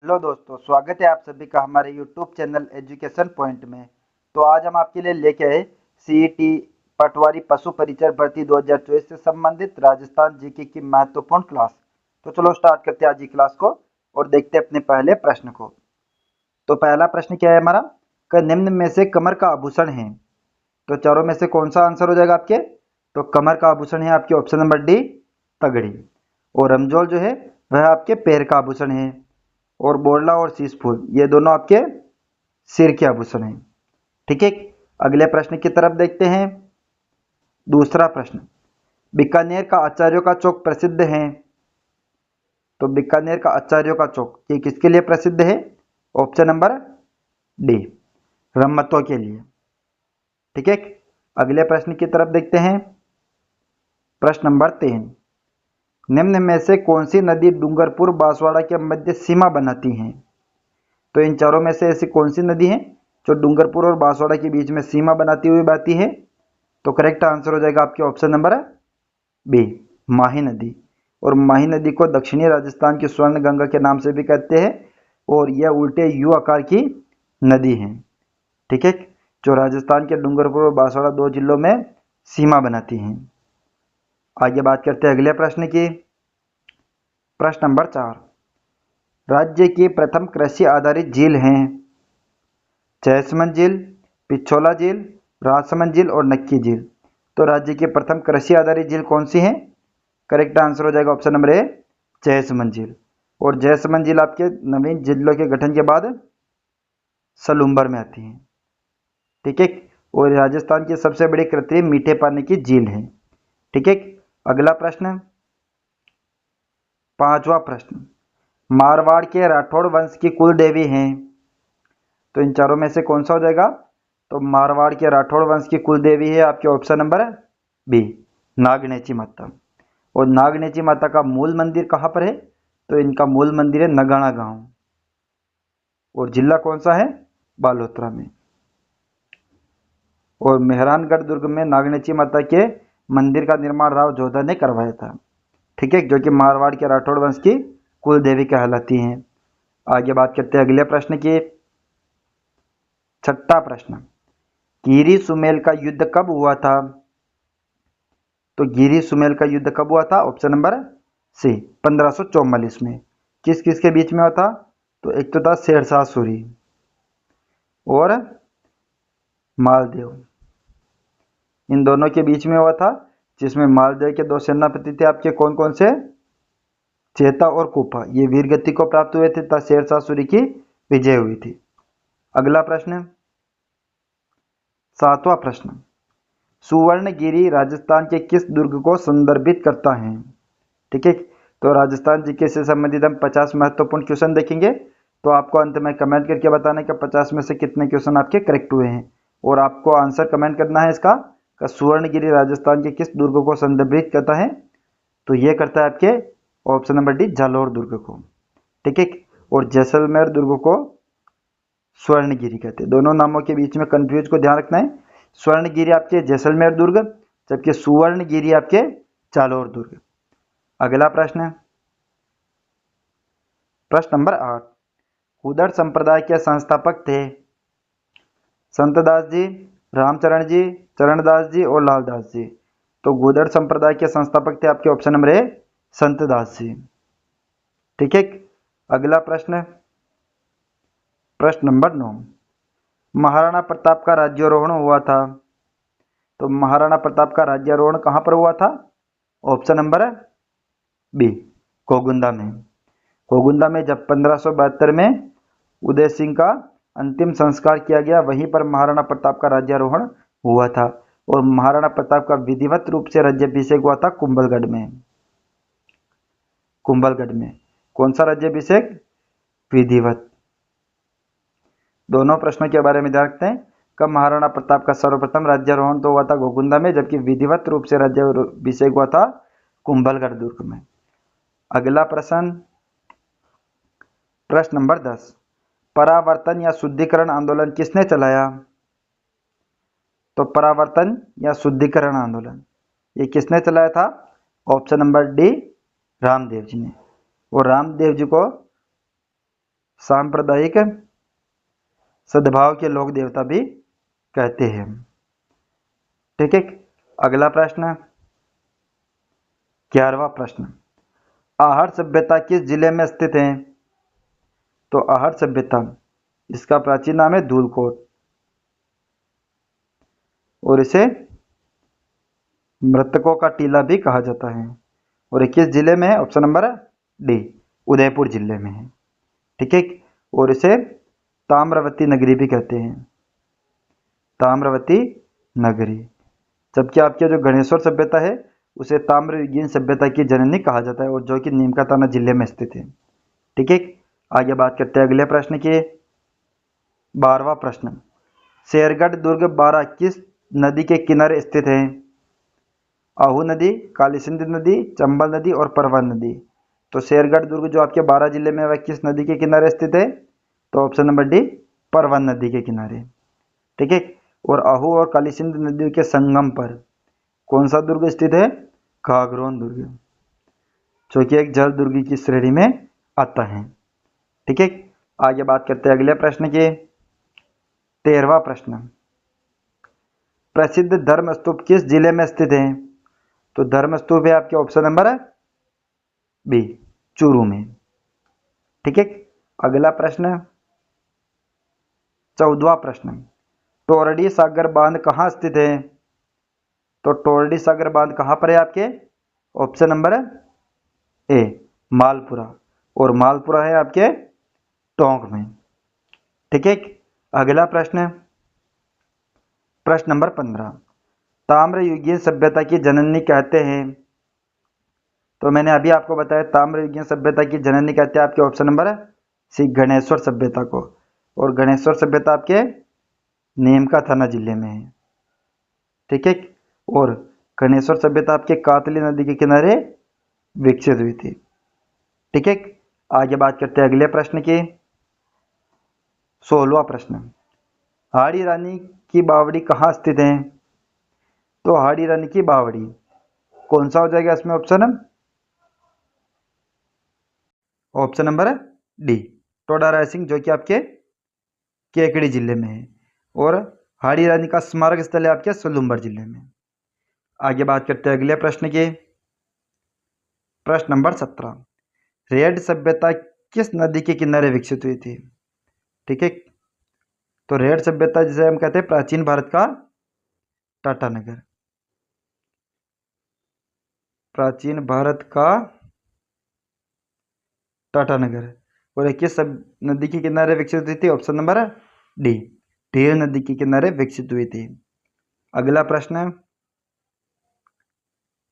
Hello दोस्तों, स्वागत है आप सभी का हमारे यूट्यूब चैनल एजुकेशन पॉइंट में। तो आज हम आपके लिए लेके आए सीईटी पटवारी पशु परिचर भर्ती 2024 से संबंधित राजस्थान जीके की महत्वपूर्ण क्लास। तो चलो स्टार्ट करते हैं आज की क्लास को और देखते हैं अपने पहले प्रश्न को। तो पहला प्रश्न क्या है हमारा, कि निम्न में से कमर का आभूषण है। तो चारों में से कौन सा आंसर हो जाएगा आपके? तो कमर का आभूषण है आपके ऑप्शन नंबर डी, तगड़ी। और रमजोल जो है वह आपके पैर का आभूषण है। और बोरला और शीशफूल ये दोनों आपके सिर के आभूषण हैं। ठीक है, अगले प्रश्न की तरफ देखते हैं। दूसरा प्रश्न, बीकानेर का आचार्यों का चौक प्रसिद्ध है। तो बीकानेर का आचार्यों का चौक ये किसके लिए प्रसिद्ध है? ऑप्शन नंबर डी, रम्मतों के लिए। ठीक है, अगले प्रश्न की तरफ देखते हैं। प्रश्न नंबर 3, निम्न में से कौन सी नदी डूंगरपुर बांसवाड़ा के मध्य सीमा बनाती है? तो इन चारों में से ऐसी कौन सी नदी है जो डूंगरपुर और बांसवाड़ा के बीच में सीमा बनाती हुई बहती है? तो करेक्ट आंसर हो जाएगा आपके ऑप्शन नंबर बी, माही नदी। और माही नदी को दक्षिणी राजस्थान की स्वर्ण गंगा के नाम से भी कहते हैं और यह उल्टे यू आकार की नदी है। ठीक है, जो राजस्थान के डूंगरपुर और बांसवाड़ा दो जिलों में सीमा बनाती हैं। आगे बात करते हैं अगले प्रश्न की। प्रश्न नंबर 4, राज्य की प्रथम कृषि आधारित झील है। जैसमंद झील, पिछोला झील, राजसमंद झील और नक्की झील। तो राज्य की प्रथम कृषि आधारित झील कौन सी है? करेक्ट आंसर हो जाएगा ऑप्शन नंबर ए, जैसमंद झील। और जैसमंद झील आपके नवीन जिलों के गठन के बाद सलूम्बर में आती है। ठीक है, और राजस्थान की सबसे बड़ी कृत्रिम मीठे पानी की झील है। ठीक है, अगला प्रश्न, पांचवा प्रश्न, मारवाड़ के राठौड़ वंश की कुल देवी हैं। तो इन चारों में से कौन सा हो जाएगा? तो मारवाड़ के राठौड़ वंश की कुल देवी है आपके ऑप्शन नंबर बी, नागनेची माता। और नागनेची माता का मूल मंदिर कहाँ पर है? तो इनका मूल मंदिर है नगाना गांव। और जिला कौन सा है? बालोतरा में। और मेहरानगढ़ दुर्ग में नागनेची माता के मंदिर का निर्माण राव जोधा ने करवाया था। ठीक है, जो कि मारवाड़ के राठौड़ वंश की कुल देवी कहलाती हैं। आगे बात करते हैं अगले प्रश्न की। छठा प्रश्न, गिरी सुमेल का युद्ध कब हुआ था? तो गिरी सुमेल का युद्ध कब हुआ था? ऑप्शन नंबर सी, 1544 में। किस किस के बीच में हुआ था? तो एक तो था शेरशाह सूरी और मालदेव, इन दोनों के बीच में हुआ था, जिसमें मालदेव के दो सेनापति थे आपके कौन कौन से? चेता और कुपा, ये वीर गति को प्राप्त हुए थे तथा शेरशाह सूरी की विजय हुई थी। अगला प्रश्न, सातवां प्रश्न, सुवर्णगिरी राजस्थान के किस दुर्ग को संदर्भित करता है? ठीक है, तो राजस्थान जीके से संबंधित हम 50 महत्वपूर्ण क्वेश्चन देखेंगे। तो आपको अंत में कमेंट करके बताना कि 50 में से कितने क्वेश्चन आपके करेक्ट हुए हैं। और आपको आंसर कमेंट करना है इसका, कि सुवर्णगिरी राजस्थान के किस दुर्ग को संदर्भित करता है? तो ये करता है आपके ऑप्शन नंबर डी, जालोर दुर्ग को। ठीक है, और जैसलमेर दुर्ग को स्वर्णगिरी कहते हैं। दोनों नामों के बीच में कंफ्यूज को ध्यान रखना है। स्वर्णगिरी आपके जैसलमेर दुर्ग, जबकि सुवर्णगिरी आपके जालोर दुर्ग। अगला प्रश्न, प्रश्न नंबर 8, हुदड़ संप्रदाय के संस्थापक थे। संतदास जी, रामचरण जी, चरणदास जी और लालदास जी। तो गुदड़ संप्रदाय के संस्थापक थे आपके ऑप्शन नंबर ए, संतदास जी। ठीक है, अगला प्रश्न, प्रश्न नंबर 9, महाराणा प्रताप का राज्यारोहण हुआ था। तो महाराणा प्रताप का राज्यारोहण कहां पर हुआ था? ऑप्शन नंबर बी, कोगुंदा में। कोगुंदा में जब 1572 में उदय सिंह का अंतिम संस्कार किया गया, वहीं पर महाराणा प्रताप का राज्यारोहण हुआ था। और महाराणा प्रताप का विधिवत रूप से राज्याभिषेक हुआ था कुंभलगढ़ में। कुंभलगढ़ में कौन सा राज्याभिषेक? विधिवत। दोनों प्रश्नों के बारे में ध्यान रखते हैं। कब महाराणा प्रताप का सर्वप्रथम राज्यारोहण तो हुआ था गोकुंदा में, जबकि विधिवत रूप से राज्याभिषेक हुआ था कुंभलगढ़ दुर्ग में। अगला प्रश्न, प्रश्न नंबर 10, परावर्तन या शुद्धिकरण आंदोलन किसने चलाया? तो परावर्तन या शुद्धिकरण आंदोलन ये किसने चलाया था? Option number D, Ramdev ji ने। और रामदेव जी को सांप्रदायिक सद्भाव के लोक देवता भी कहते हैं। ठीक है, अगला प्रश्न 11वां प्रश्न, आहट सभ्यता किस जिले में स्थित है? तो आहट सभ्यता, इसका प्राचीन नाम है धूलकोट और इसे मृतकों का टीला भी कहा जाता है। और ये किस जिले में है? ऑप्शन नंबर डी, उदयपुर जिले में है। ठीक है, और इसे ताम्रवती नगरी भी कहते हैं, ताम्रवती नगरी। जबकि आपके जो गणेश्वर सभ्यता है उसे ताम्रयुगीन सभ्यता की जननी कहा जाता है, और जो कि नीमकाथाना जिले में स्थित है। ठीक है, आगे बात करते हैं अगले प्रश्न की। 12वां प्रश्न, शेरगढ़ दुर्ग बारा किस नदी के किनारे स्थित है? आहू नदी, काली सिंध नदी, चंबल नदी और परवन नदी। तो शेरगढ़ दुर्ग जो आपके बारा जिले में वह किस नदी के किनारे स्थित है? तो ऑप्शन नंबर डी, परवन नदी के किनारे। ठीक है, और आहू और काली सिंध नदियों के संगम पर कौन सा दुर्ग स्थित है? घाघरोन दुर्ग, जो कि एक जल दुर्ग की श्रेणी में आता है। ठीक है, आगे बात करते हैं अगले प्रश्न की। 13वां प्रश्न, प्रसिद्ध धर्म स्तूप किस जिले में स्थित है? तो धर्म स्तूप है आपके ऑप्शन नंबर बी, चूरू में। ठीक है, अगला प्रश्न 14वां प्रश्न, टोरडी सागर बांध कहाँ स्थित है? तो टोरडी सागर बांध कहाँ पर है आपके? ऑप्शन नंबर ए, मालपुरा, और मालपुरा है आपके टोंक में। ठीक है, अगला प्रश्न, प्रश्न नंबर 15, ताम्रयुगीन सभ्यता की जननी कहते हैं? तो मैंने अभी आपको बताया ताम्रयुगीन सभ्यता की जननी कहते हैं आपके ऑप्शन नंबर सी, गणेश्वर सभ्यता को, और गणेश्वर सभ्यता आपके नीमकाथाना जिले में है। ठीक है, और गणेश्वर सभ्यता आपके कातली नदी के किनारे विकसित हुई थी। ठीक है, आगे बात करते हैं अगले प्रश्न की। 16वां प्रश्न, हाड़ी रानी की बावड़ी कहाँ स्थित है? तो हाड़ी रानी की बावड़ी कौन सा हो जाएगा इसमें option? Option number D, Toda Rai Singh, जो कि आपके केकड़ी जिले में है, और हाड़ी रानी का स्मारक स्थल है आपके सलूम्बर जिले में। आगे बात करते हैं अगले प्रश्न की। प्रश्न नंबर 17, रेड सभ्यता किस नदी के किनारे विकसित हुई थी? ठीक है, तो रेड सभ्यता जिसे हम कहते हैं प्राचीन भारत का टाटानगर, प्राचीन भारत का टाटानगर, और किस नदी के किनारे विकसित हुई थी? ऑप्शन नंबर डी, ढेर नदी के किनारे विकसित हुई थी। अगला प्रश्न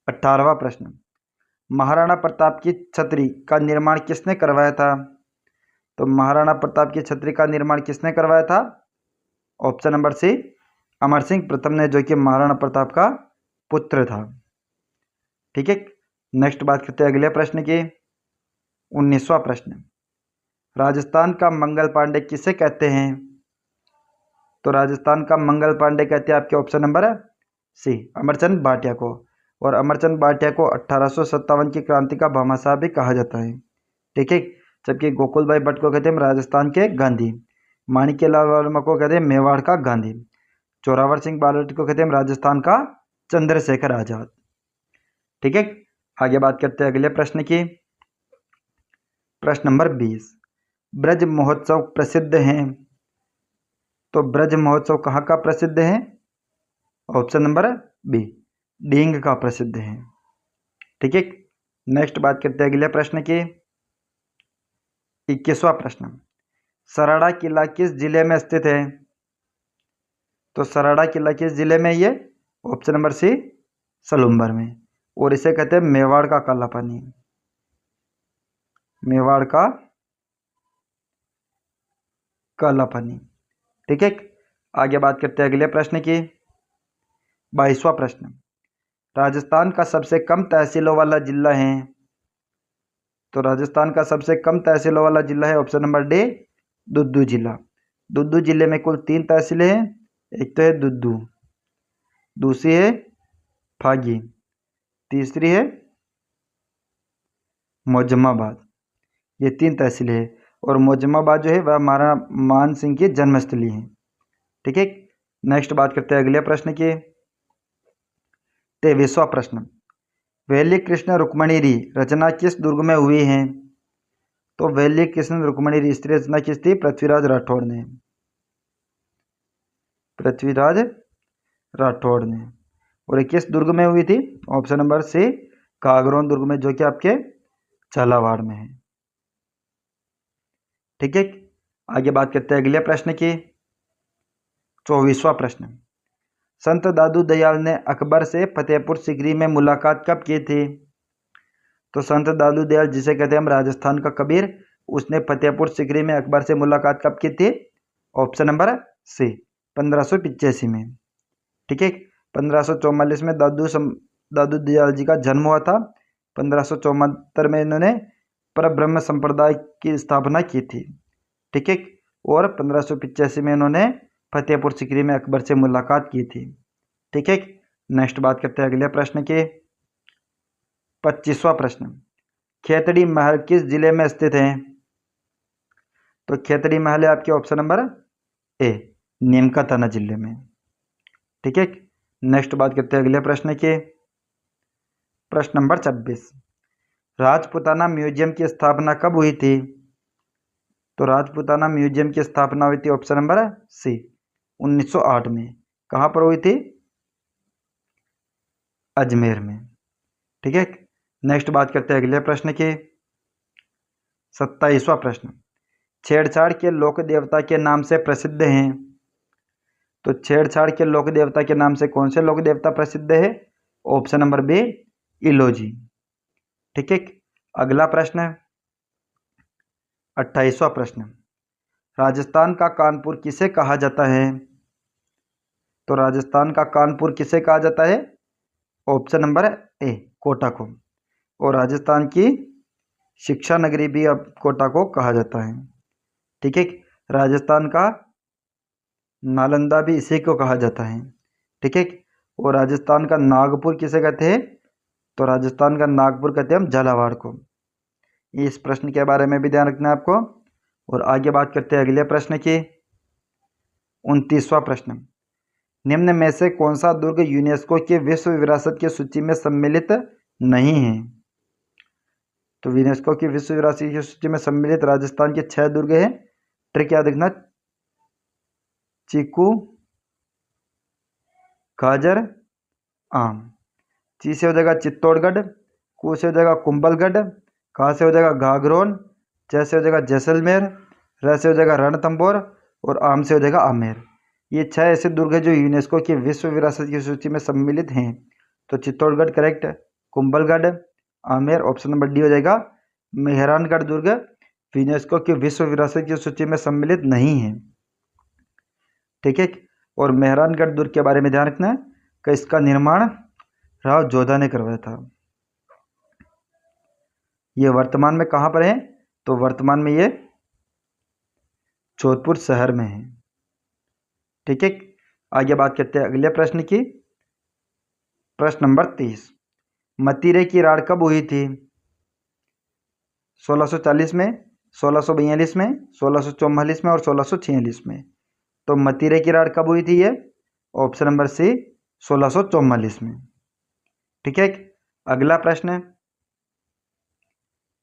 18वां प्रश्न, महाराणा प्रताप की छतरी का निर्माण किसने करवाया था? तो महाराणा प्रताप की छतरी का निर्माण किसने करवाया था? ऑप्शन नंबर सी, अमर सिंह प्रथम ने, जो कि महाराणा प्रताप का पुत्र था। ठीक है, नेक्स्ट बात करते हैं अगले प्रश्न की। 19वां प्रश्न, राजस्थान का मंगल पांडे किसे कहते हैं? तो राजस्थान का मंगल पांडे कहते हैं आपके option number C, Amarchand Bhatia को, और अमरचंद भाटिया को 1857 की क्रांति का भामाशाह भी कहा जाता है। ठीक है, जबकि गोकुल भाई भट्ट को कहते हैं राजस्थान के गांधी, माणिक्यलाल वर्मा को कहते हैं मेवाड़ का गांधी, जोरावर सिंह बालोट को कहते हैं राजस्थान का चंद्रशेखर आजाद। ठीक है, आगे बात करते हैं अगले प्रश्न की। प्रश्न नंबर 20, ब्रज महोत्सव प्रसिद्ध हैं? तो ब्रज महोत्सव कहाँ का प्रसिद्ध है? ऑप्शन नंबर बी, डींग का प्रसिद्ध है। ठीक है, नेक्स्ट बात करते हैं अगले प्रश्न की। 21वां प्रश्न, सराड़ा किला किस जिले में स्थित है? तो सराड़ा किला किस जिले में? ये ऑप्शन नंबर सी, सलूम्बर में, और इसे कहते हैं मेवाड़ का काला पानी, मेवाड़ का काला पानी। ठीक है, आगे बात करते हैं अगले प्रश्न की। 22वां प्रश्न, राजस्थान का सबसे कम तहसीलों वाला जिला है? तो राजस्थान का सबसे कम तहसीलों वाला जिला है ऑप्शन नंबर डी, दुद्दू जिला। दुद्दू जिले में कुल 3 तहसीलें हैं, एक तो है दुद्दू, दूसरी है फागी, तीसरी है मौजमाबाद। ये 3 तहसीलें हैं, और मोजमाबाद जो है वह महाराणा मान सिंह की जन्मस्थली है। ठीक है। नेक्स्ट बात करते हैं अगले प्रश्न की। 23वां प्रश्न, वैली कृष्ण रुक्मणी रचना किस दुर्ग में हुई है? तो वैली कृष्ण रुक्मणी स्त्री रचना किस थी? पृथ्वीराज राठौड़ ने। पृथ्वीराज राठौड़ ने। और ये किस दुर्ग में हुई थी? ऑप्शन नंबर सी, कागरोन दुर्ग में, जो कि आपके झालावाड़ में है। ठीक है। आगे बात करते हैं अगले प्रश्न की। 24वां प्रश्न, संत दादू दयाल ने अकबर से फतेहपुर सीकरी में मुलाकात कब की थी? तो संत दादू दयाल, जिसे कहते हैं हम राजस्थान का कबीर, उसने फतेहपुर सीकरी में अकबर से मुलाकात कब की थी? ऑप्शन नंबर सी, 1585 में। ठीक है। 1544 में दादू दयाल जी का जन्म हुआ था। 1574 में इन्होंने परब्रह्म संप्रदाय की स्थापना की थी। ठीक है। और 1585 में इन्होंने फतेहपुर सीकरी में अकबर से मुलाकात की थी। ठीक है। नेक्स्ट बात करते हैं अगले प्रश्न के। 25वां प्रश्न, खेतड़ी महल किस जिले में स्थित है? तो खेतड़ी महल है आपके ऑप्शन नंबर ए, नीमका थाना जिले में। ठीक है। नेक्स्ट बात करते हैं अगले प्रश्न के। प्रश्न नंबर 26, राजपुताना म्यूजियम की स्थापना कब हुई थी? तो राजपुताना म्यूजियम की स्थापना हुई थी ऑप्शन नंबर सी, 1908 में। कहाँ पर हुई थी? अजमेर में। ठीक है। नेक्स्ट बात करते हैं अगले प्रश्न की। 27वां प्रश्न, छेड़छाड़ के लोक देवता के नाम से प्रसिद्ध हैं? तो छेड़छाड़ के लोक देवता के नाम से कौन से लोक देवता प्रसिद्ध है? ऑप्शन नंबर बी, इलोजी। ठीक है। अगला प्रश्न, 28वां प्रश्न, राजस्थान का कानपुर किसे कहा जाता है? तो राजस्थान का कानपुर किसे कहा जाता है? ऑप्शन नंबर ए, कोटा को। और राजस्थान की शिक्षा नगरी भी अब कोटा को कहा जाता है। ठीक है। राजस्थान का नालंदा भी इसी को कहा जाता है। ठीक है। और राजस्थान का नागपुर किसे कहते हैं? तो राजस्थान का नागपुर कहते हैं हम झालावाड़ को। इस प्रश्न के बारे में भी ध्यान रखना है आपको। और आगे बात करते हैं अगले प्रश्न की। 29वां प्रश्न, निम्न में से कौन सा दुर्ग यूनेस्को की विश्व विरासत की सूची में सम्मिलित नहीं है? तो यूनेस्को की विश्व विरासत की सूची में सम्मिलित राजस्थान के 6 दुर्ग हैं। ट्रिक याद रखना, चीकू, गाजर, आम। ची से हो जाएगा चित्तौड़गढ़, कू से हो जाएगा कुंभलगढ़, का से हो जाएगा घाघरोन, च से हो जाएगा जैसलमेर, र से हो जाएगा रणथंभौर और आम से हो जाएगा आमेर। ये 6 ऐसे दुर्ग हैं जो यूनेस्को की विश्व विरासत की सूची में सम्मिलित हैं। तो Chittorgarh correct, Kumbhalgarh, Amer, option number D हो जाएगा। मेहरानगढ़ दुर्ग यूनेस्को की विश्व विरासत की सूची में सम्मिलित नहीं है। ठीक है। और मेहरानगढ़ दुर्ग के बारे में ध्यान रखना है कि इसका निर्माण राव जोधा ने करवाया था। ये वर्तमान में कहाँ पर है? तो वर्तमान में ये जोधपुर शहर में है। ठीक है। आगे बात करते हैं अगले प्रश्न की। प्रश्न नंबर 30, मतीरे की राड़ कब हुई थी? 1640 में, 1642 में, 1644 में और 1646 में। तो मतीरे की राड़ कब हुई थी? ये ऑप्शन नंबर सी, 1644 में। ठीक है। अगला प्रश्न,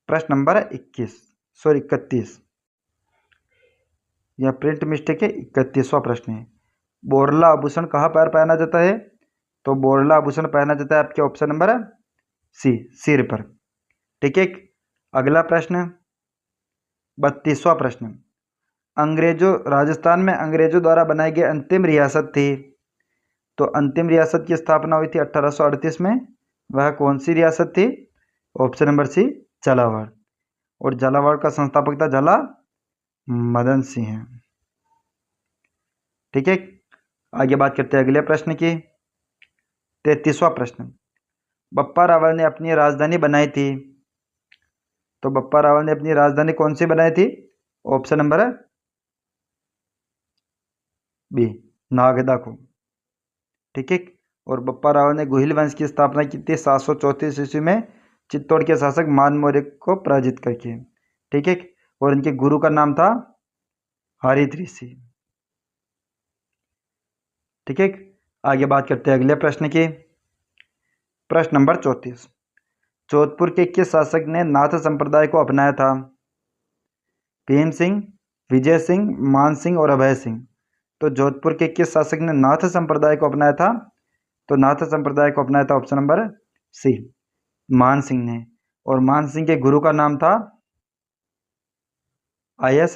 प्रश्न नंबर 31, यह प्रिंट मिस्टेक है। 31वां प्रश्न है, बोरला आभूषण कहाँ पर पहना जाता है? तो बोरला आभूषण पहना जाता है आपके ऑप्शन नंबर सी, सिर पर। ठीक है। अगला प्रश्न, 32वां प्रश्न, अंग्रेजों राजस्थान में अंग्रेजों द्वारा बनाई गई अंतिम रियासत थी। तो अंतिम रियासत की स्थापना हुई थी 1838 में। वह कौन सी रियासत थी? Option number C, Jhalawar. और झालावाड़ का संस्थापक था झाला मदन सिंह है। ठीक है। आगे बात करते हैं अगले प्रश्न की। 33वां प्रश्न, बप्पा रावल ने अपनी राजधानी बनाई थी। तो बप्पा रावल ने अपनी राजधानी कौन सी बनाई थी? ऑप्शन नंबर बी, नागदा को। ठीक है। और बप्पा रावल ने गोहिल वंश की स्थापना की थी 734 ईस्वी में चित्तौड़ के शासक मान मौर्य को पराजित करके। ठीक है। और इनके गुरु का नाम था हरित ऋषि। ठीक है, आगे बात करते हैं अगले प्रश्न की। प्रश्न नंबर 34। जोधपुर के किस शासक ने नाथ संप्रदाय को अपनाया था? भीम सिंह, विजय सिंह, मान सिंह और अभय सिंह। तो जोधपुर के किस शासक ने नाथ संप्रदाय को अपनाया था? तो नाथ संप्रदाय को अपनाया था ऑप्शन नंबर सी, मान सिंह ने। और मान सिंह के गुरु का नाम था आईएस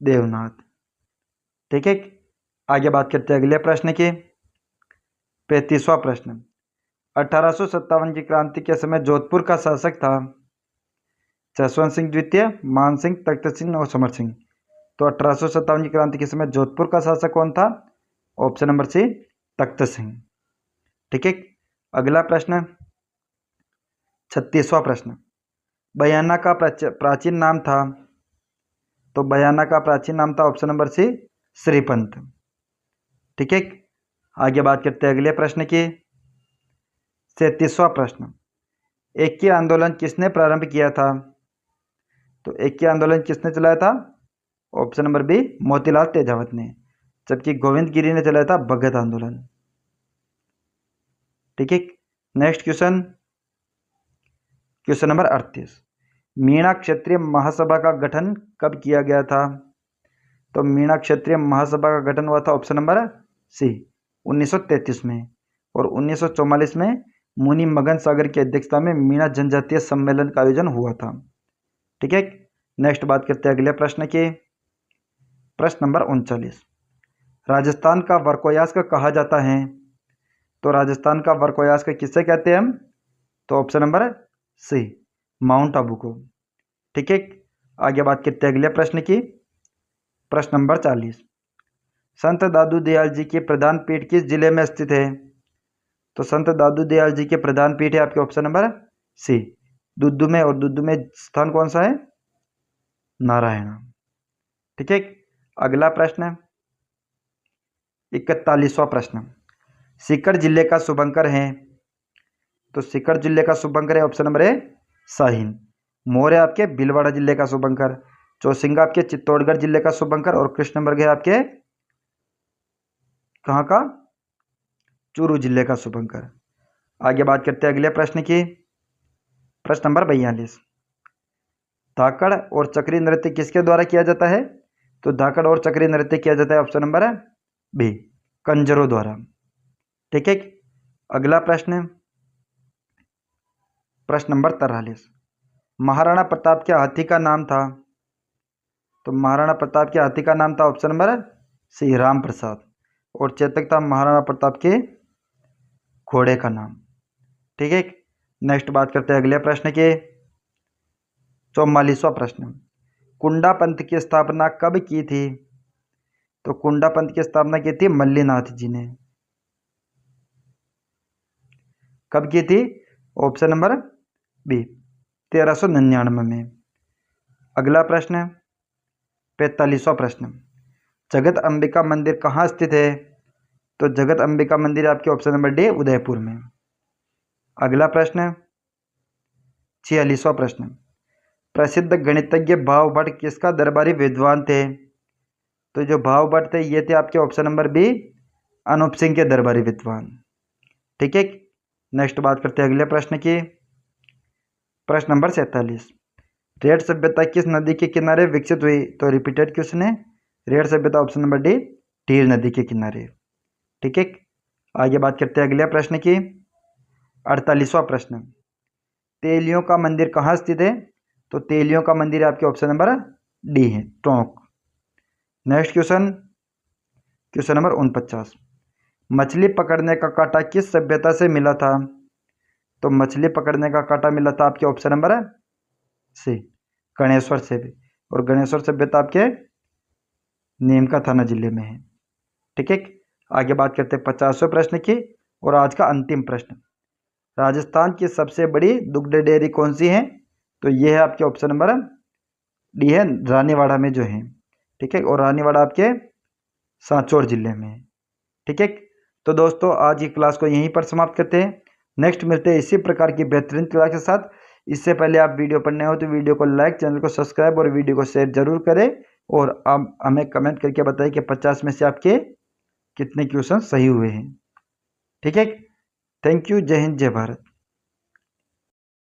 देवनाथ। ठीक है, आगे बात करते हैं अगले प्रश्न की। 35वां प्रश्न। 1857 की क्रांति के समय जोधपुर का शासक था जसवंत सिंह द्वितीय, मान सिंह, तख्त सिंह और समर सिंह। तो 1857 की क्रांति के समय जोधपुर का शासक कौन था? ऑप्शन नंबर सी, तख्त सिंह। ठीक है, अगला प्रश्न 36वां प्रश्न। बयाना का प्राचीन नाम था? तो बयाना का प्राचीन नाम था ऑप्शन नंबर सी, श्रीपंत। ठीक है, आगे बात करते हैं अगले प्रश्न की। 37वां प्रश्न। एकी आंदोलन किसने प्रारंभ किया था? तो एकी आंदोलन किसने चलाया था? Option number B, Motilal Tejawat ने। जबकि गोविंद गिरी ने चलाया था भगत आंदोलन। ठीक है, next question, question number 38। Meena क्षेत्रीय महासभा का गठन कब किया गया था? तो मीणा क्षेत्रीय महासभा का गठन हुआ था ऑप्शन नंबर सी, 1933 में। और 1944 में मुनि मगन सागर की अध्यक्षता में मीणा जनजातीय सम्मेलन का आयोजन हुआ था। ठीक है, नेक्स्ट बात करते हैं अगले प्रश्न की। प्रश्न नंबर 39। राजस्थान का वर्कोयास्क कहा जाता है? तो राजस्थान का वर्कोयास्क किससे कहते हैं हम? तो option number C, Mount Abu को। ठीक है, आगे बात करते हैं अगले प्रश्न की। प्रश्न नंबर 40। संत दादू दयाल जी की प्रधान पीठ किस जिले में स्थित है? तो संत दादू दयाल जी के प्रधान पीठ है आपके ऑप्शन नंबर सी, दुद्दू में। और दुद्दू में स्थान कौन सा है? नारायण। ठीक है, अगला प्रश्न 41वां प्रश्न। सीकर जिले का शुभंकर है? तो सीकर जिले का शुभंकर है ऑप्शन नंबर ए, शाहीन। मोर है आपके भीलवाड़ा जिले का शुभंकर। चौसिंगा आपके चित्तौड़गढ़ जिले का शुभंकर। और कृष्णमृग है आपके कहाँ का? चूरू जिले का शुभंकर। आगे बात करते हैं अगले प्रश्न की। प्रश्न नंबर 42। धाकड़ और चक्री नृत्य किसके द्वारा किया जाता है? तो धाकड़ और चक्री नृत्य किया जाता है ऑप्शन नंबर बी, कंजरों द्वारा। ठीक है, अगला प्रश्न, प्रश्न नंबर 43। महाराणा प्रताप के हाथी का नाम था? तो महाराणा प्रताप के हाथी का नाम था ऑप्शन नंबर सी, राम प्रसाद। और चेतक था महाराणा प्रताप के घोड़े का नाम। ठीक है, नेक्स्ट बात करते हैं अगले प्रश्न के। 44वां प्रश्न। कुंडा पंथ की स्थापना कब की थी? तो कुंडा पंथ की स्थापना की थी मल्लीनाथ जी ने। कब की थी? ऑप्शन नंबर बी, 1399 में। अगला प्रश्न 45वां प्रश्न। जगत अंबिका मंदिर कहाँ स्थित है? तो जगत अंबिका मंदिर आपके ऑप्शन नंबर डी, उदयपुर में। अगला प्रश्न 46वां प्रश्न। प्रसिद्ध गणितज्ञ भावभट्ट किसका दरबारी विद्वान थे? तो जो भावभट्ट थे ये थे आपके option number B, Anup Singh के दरबारी विद्वान। ठीक है, नेक्स्ट बात करते हैं अगले प्रश्न की। प्रश्न नंबर 47। रेड सभ्यता किस नदी के किनारे विकसित हुई? तो रिपीटेड क्वेश्चन है। रेड सभ्यता ऑप्शन नंबर डी, टीर नदी के किनारे। ठीक है, आगे बात करते हैं अगले प्रश्न की। 48वां प्रश्न। तेलियों का मंदिर कहाँ स्थित है? तो तेलियों का मंदिर आपके ऑप्शन नंबर डी है, Tonk. Next question, question number 49। मछली पकड़ने का कांटा किस सभ्यता से मिला था? तो मछली पकड़ने का कांटा मिला था आपके ऑप्शन नंबर सी, गणेश्वर से भी। और गणेश्वर सभ्यता आपके नीमका थाना जिले में है। ठीक है, आगे बात करते हैं 50वें प्रश्न की और आज का अंतिम प्रश्न। राजस्थान की सबसे बड़ी दुग्ध डेयरी कौन सी है? तो ये है आपके ऑप्शन नंबर डी है, रानीवाड़ा में जो है। ठीक है, और रानीवाड़ा आपके सांचौर जिले में है। ठीक है, तो दोस्तों आज की क्लास को यहीं पर समाप्त करते हैं। नेक्स्ट मिलते हैं इसी प्रकार की बेहतरीन क्लास के साथ। इससे पहले आप वीडियो पढ़ने हो तो वीडियो को लाइक, चैनल को सब्सक्राइब और वीडियो को शेयर जरूर करें। और आप हमें कमेंट करके बताइए कि 50 में से आपके कितने क्वेश्चन सही हुए हैं। ठीक है, थैंक यू। जय हिंद, जय भारत।